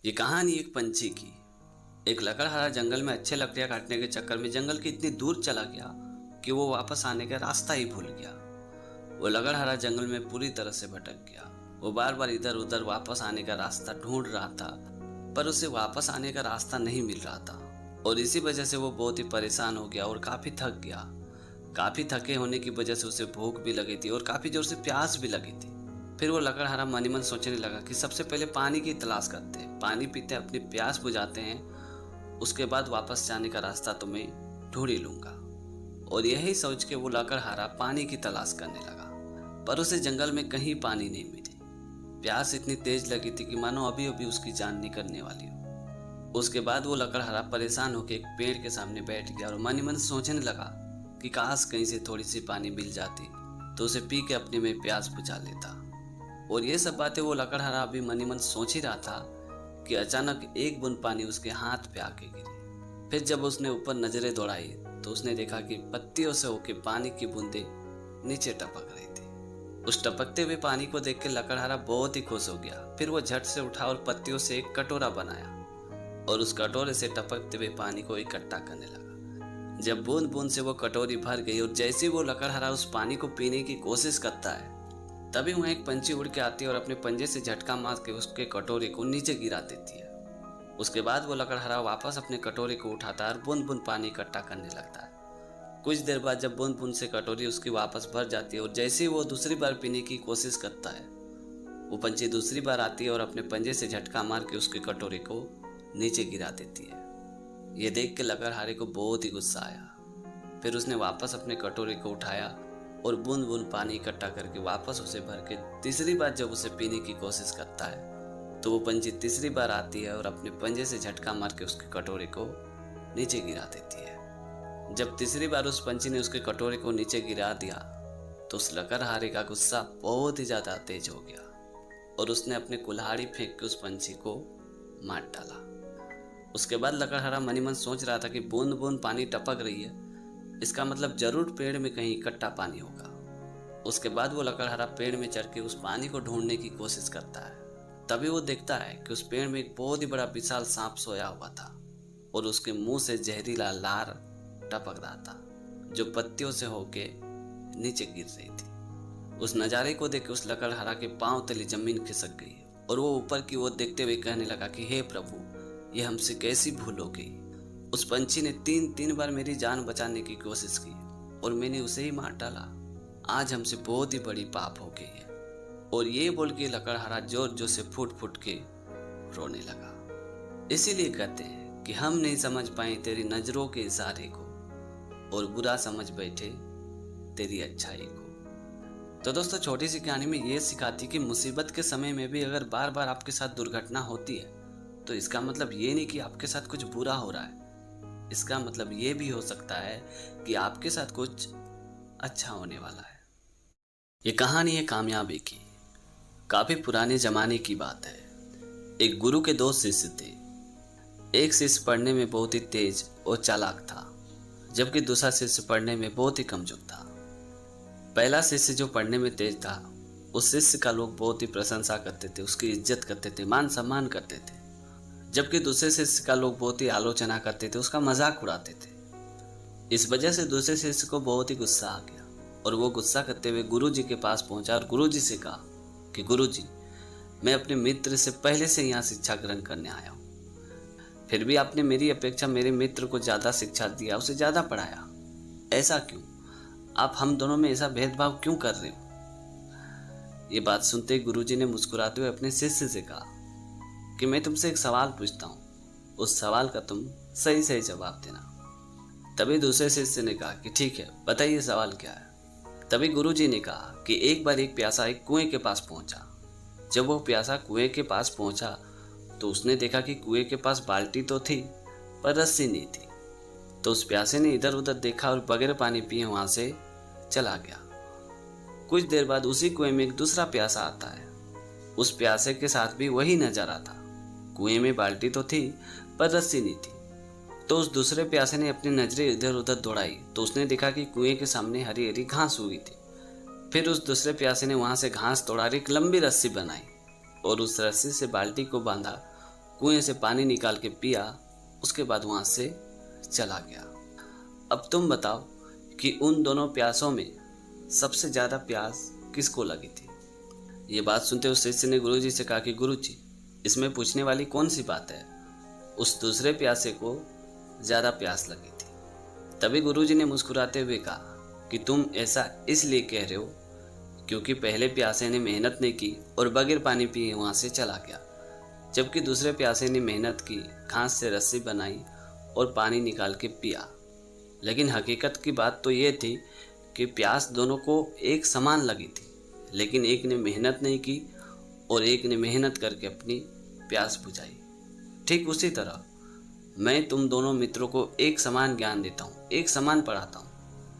ये कहानी एक पंछी की। एक लकड़हारा जंगल में अच्छे लकड़ियां काटने के चक्कर में जंगल के इतनी दूर चला गया कि वो वापस आने का रास्ता ही भूल गया। वो लकड़हारा जंगल में पूरी तरह से भटक गया। वो बार बार इधर उधर वापस आने का रास्ता ढूंढ रहा था, पर उसे वापस आने का रास्ता नहीं मिल रहा था। और इसी वजह से वो बहुत ही परेशान हो गया और काफी थक गया। काफी थके होने की वजह से उसे भूख भी लगी थी और काफी जोर से प्यास भी लगी थी। फिर वो लकड़हारा मन ही मन सोचने लगा कि सबसे पहले पानी की तलाश करते हैं, पानी पीते हैं, अपनी प्यास बुझाते हैं, उसके बाद वापस जाने का रास्ता तो मैं ढूंढ ही लूंगा। और यही सोच के वो लकड़हारा पानी की तलाश करने लगा, पर उसे जंगल में कहीं पानी नहीं मिली। प्यास इतनी तेज लगी थी कि मानो अभी अभी उसकी जान निकलने वाली हो। उसके बाद वो लकड़हारा परेशान होकर एक पेड़ के सामने बैठ गया और मन ही मन सोचने लगा कि काश कहीं से थोड़ी सी पानी मिल जाती तो उसे पी के अपने में प्यास बुझा लेता। और ये सब बातें वो लकड़हारा अभी मन ही मन सोच ही रहा था कि अचानक एक बूंद पानी उसके हाथ पे आके गिरी। फिर जब उसने ऊपर नजरें दौड़ाई तो उसने देखा कि पत्तियों से होके पानी की बूंदें नीचे टपक रही थी। उस टपकते हुए पानी को देख के लकड़हारा बहुत ही खुश हो गया। फिर वो झट से उठा और पत्तियों से एक कटोरा बनाया और उस कटोरे से टपकते हुए पानी को इकट्ठा करने लगा। जब बूंद बूंद से वो कटोरी भर गई और जैसे ही वो लकड़हारा उस पानी को पीने की कोशिश करता है, तभी वहां एक पंछी उड़ के आती है और अपने पंजे से झटका मार के उसके कटोरे को नीचे गिरा देती है। उसके बाद वो लकड़हारा वापस अपने कटोरे को उठाता है और बूंद बूंद पानी इकट्ठा करने लगता है। कुछ देर बाद जब बूंद बूंद से कटोरी उसकी वापस भर जाती है और जैसे ही वो दूसरी बार पीने की कोशिश करता है, वो पंछी दूसरी बार आती है और अपने पंजे से झटका मार के उसके कटोरे को नीचे गिरा देती है। ये देख के लकड़हारे को बहुत ही गुस्सा आया। फिर उसने वापस अपने कटोरे को उठाया और बूंद बूंद पानी इकट्ठा करके वापस उसे भर के तीसरी बार जब उसे पीने की कोशिश करता है, तो वो पंछी तीसरी बार आती है और अपने पंजे से झटका मार के उसके कटोरे को नीचे गिरा देती है। जब तीसरी बार उस पंछी ने उसके कटोरे को नीचे गिरा दिया तो उस लकड़हारे का गुस्सा बहुत ही ज्यादा तेज हो गया और उसने अपने कुल्हाड़ी फेंक के उस पंछी को मार डाला। उसके बाद लकड़हारा मन ही मन सोच रहा था कि बूंद बूंद पानी टपक रही है, इसका मतलब जरूर पेड़ में कहीं इकट्ठा पानी होगा। उसके बाद वो लकड़हारा पेड़ में चढ़ के उस पानी को ढूंढने की कोशिश करता है। तभी वो देखता है कि उस पेड़ में एक बहुत ही बड़ा विशाल सांप सोया हुआ था और उसके मुंह से जहरीला लार टपक रहा था, जो पत्तियों से होके नीचे गिर रही थी। उस नज़ारे को देख के उस लकड़हारा के पांव तले जमीन खिसक गई और वो ऊपर की ओर देखते हुए कहने लगा कि हे प्रभु, ये हमसे कैसी भूल हो गई। उस पंछी ने तीन बार मेरी जान बचाने की कोशिश की और मैंने उसे ही मार डाला। आज हमसे बहुत ही बड़ी पाप हो गई है। और ये बोल के लकड़हारा जोर जोर से फूट फूट के रोने लगा। इसीलिए कहते हैं कि हम नहीं समझ पाए तेरी नजरों के इशारे को और बुरा समझ बैठे तेरी अच्छाई को। तो दोस्तों, छोटी सी कहानी में ये सिखाती कि मुसीबत के समय में भी अगर बार बार आपके साथ दुर्घटना होती है तो इसका मतलब ये नहीं कि आपके साथ कुछ बुरा हो रहा है। इसका मतलब ये भी हो सकता है कि आपके साथ कुछ अच्छा होने वाला है। ये कहानी है कामयाबी की। काफी पुराने जमाने की बात है। एक गुरु के दो शिष्य थे। एक शिष्य पढ़ने में बहुत ही तेज और चालाक था, जबकि दूसरा शिष्य पढ़ने में बहुत ही कमजोर था। पहला शिष्य जो पढ़ने में तेज था, उस शिष्य का लोग बहुत ही प्रशंसा करते थे, उसकी इज्जत करते थे, मान सम्मान करते थे। जबकि दूसरे शिष्य का लोग बहुत ही आलोचना करते थे, उसका मजाक उड़ाते थे। इस वजह से दूसरे शिष्य को बहुत ही गुस्सा आ गया और वो गुस्सा करते हुए गुरुजी के पास पहुंचा और गुरुजी से कहा कि गुरुजी, मैं अपने मित्र से पहले से यहाँ शिक्षा ग्रहण करने आया हूँ, फिर भी आपने मेरी अपेक्षा मेरे मित्र को ज़्यादा शिक्षा दिया, उसे ज़्यादा पढ़ाया। ऐसा क्यों? आप हम दोनों में ऐसा भेदभाव क्यों कर रहे हो? ये बात सुनते ही गुरुजी ने मुस्कुराते हुए अपने शिष्य से कहा कि मैं तुमसे एक सवाल पूछता हूँ, उस सवाल का तुम सही सही जवाब देना। तभी दूसरे शिष्य ने कहा कि ठीक है, बताइए सवाल क्या है। तभी गुरुजी ने कहा कि एक बार एक प्यासा एक कुएं के पास पहुंचा। जब वो प्यासा कुएं के पास पहुंचा तो उसने देखा कि कुएं के पास बाल्टी तो थी पर रस्सी नहीं थी। तो उस प्यासे ने इधर उधर देखा और बगैर पानी पिए वहां से चला गया। कुछ देर बाद उसी कुएं में एक दूसरा प्यासा आता है। उस प्यासे के साथ भी वही नजारा था। कुएं में बाल्टी तो थी पर रस्सी नहीं थी। तो उस दूसरे प्यासे ने अपनी नजरें इधर उधर दौड़ाई तो उसने देखा कि कुएं के सामने हरी हरी घास उगी थी। फिर उस दूसरे प्यासे ने वहां से घास तोड़ा एक लंबी रस्सी बनाई और उस रस्सी से बाल्टी को बांधा, कुएं से पानी निकाल के पिया, उसके बाद वहां से चला गया। अब तुम बताओ कि उन दोनों प्यासों में सबसे ज्यादा प्यास किसको लगी थी। ये बात सुनते उस शिष्य ने गुरुजी से कहा कि गुरुजी, इसमें पूछने वाली कौन सी बात है। उस दूसरे प्यासे को ज्यादा प्यास लगी थी। तभी गुरुजी ने मुस्कुराते हुए कहा कि तुम ऐसा इसलिए कह रहे हो क्योंकि पहले प्यासे ने मेहनत नहीं की और बगैर पानी पिए वहां से चला गया, जबकि दूसरे प्यासे ने मेहनत की, घास से रस्सी बनाई और पानी निकाल के पिया। लेकिन हकीकत की बात तो ये थी कि प्यास दोनों को एक समान लगी थी, लेकिन एक ने मेहनत नहीं की और एक ने मेहनत करके अपनी प्यास बुझाई। ठीक उसी तरह मैं तुम दोनों मित्रों को एक समान ज्ञान देता हूँ, एक समान पढ़ाता हूँ,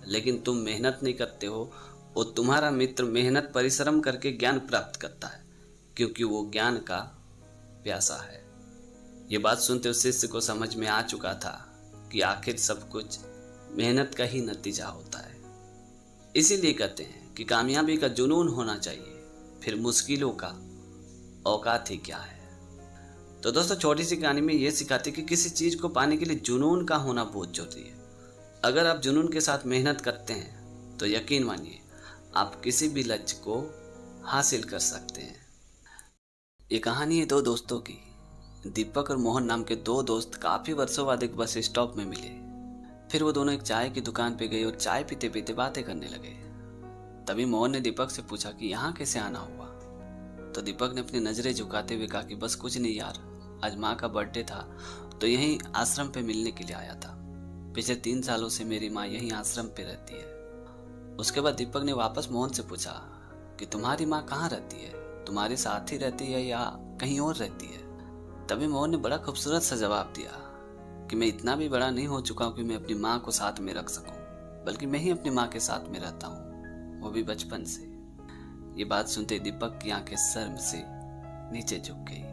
लेकिन तुम मेहनत नहीं करते हो और तुम्हारा मित्र मेहनत परिश्रम करके ज्ञान प्राप्त करता है क्योंकि वो ज्ञान का प्यासा है। ये बात सुनते उस शिष्य को समझ में आ चुका था कि आखिर सब कुछ मेहनत का ही नतीजा होता है। इसीलिए कहते हैं कि कामयाबी का जुनून होना चाहिए, फिर मुश्किलों का औकात ही क्या है। तो दोस्तों, छोटी सी कहानी में ये सिखाती कि किसी चीज को पाने के लिए जुनून का होना बहुत जरूरी है। अगर आप जुनून के साथ मेहनत करते हैं तो यकीन मानिए आप किसी भी लक्ष्य को हासिल कर सकते हैं। ये कहानी है दो दोस्तों की। दीपक और मोहन नाम के दो दोस्त काफी वर्षों बाद एक बस स्टॉप में मिले। फिर वो दोनों एक चाय की दुकान पे गए और चाय पीते पीते बातें करने लगे। तभी मोहन ने दीपक से पूछा कि यहाँ कैसे आना हुआ। तो दीपक ने अपनी नजरें झुकाते हुए कहा कि बस कुछ नहीं यार, आज माँ का बर्थडे था तो यहीं आश्रम पे मिलने के लिए आया था। पिछले 3 सालों से मेरी माँ यहीं आश्रम पे रहती है। उसके बाद दीपक ने वापस मोहन से पूछा कि तुम्हारी माँ कहाँ रहती है, तुम्हारे साथ ही रहती है या कहीं और रहती है। तभी मोहन ने बड़ा खूबसूरत सा जवाब दिया कि मैं इतना भी बड़ा नहीं हो चुका हूँ कि मैं अपनी माँ को साथ में रख सकूं, बल्कि मैं ही अपनी माँ के साथ में रहता हूँ, वो भी बचपन से। ये बात सुनते दीपक की आंखें शर्म से नीचे झुक गई।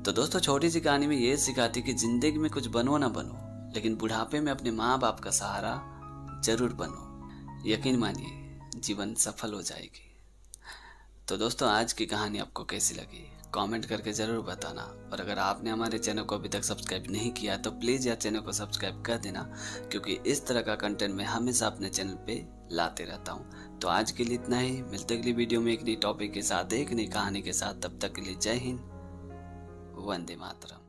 तो दोस्तों, छोटी सी कहानी में ये सिखाती कि जिंदगी में कुछ बनो ना बनो, लेकिन बुढ़ापे में अपने माँ बाप का सहारा जरूर बनो। यकीन मानिए जीवन सफल हो जाएगी। तो दोस्तों, आज की कहानी आपको कैसी लगी कमेंट करके ज़रूर बताना। और अगर आपने हमारे चैनल को अभी तक सब्सक्राइब नहीं किया तो प्लीज़ यार चैनल को सब्सक्राइब कर देना, क्योंकि इस तरह का कंटेंट मैं हमेशा अपने चैनल पे लाते रहता हूँ। तो आज के लिए इतना ही, मिलते अगली वीडियो में एक नई टॉपिक के साथ, एक नई कहानी के साथ। तब तक के लिए जय हिंद, वंदे मातरम।